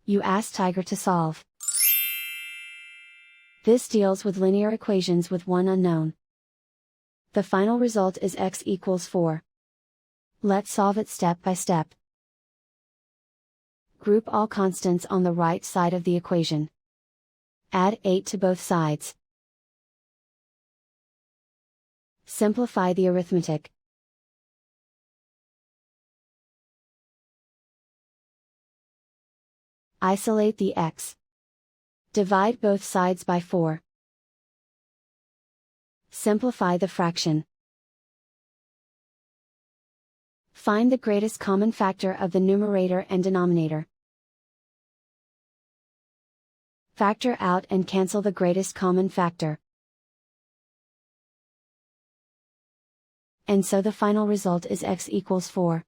You ask Tiger to solve. This deals with linear equations with one unknown. The final result is x equals 4. Let's solve it step by step. Group all constants on the right side of the equation. Add 8 to both sides. Simplify the arithmetic. Isolate the x. Divide both sides by 4. Simplify the fraction. Find the greatest common factor of the numerator and denominator. Factor out and cancel the greatest common factor. And so the final result is x equals 4.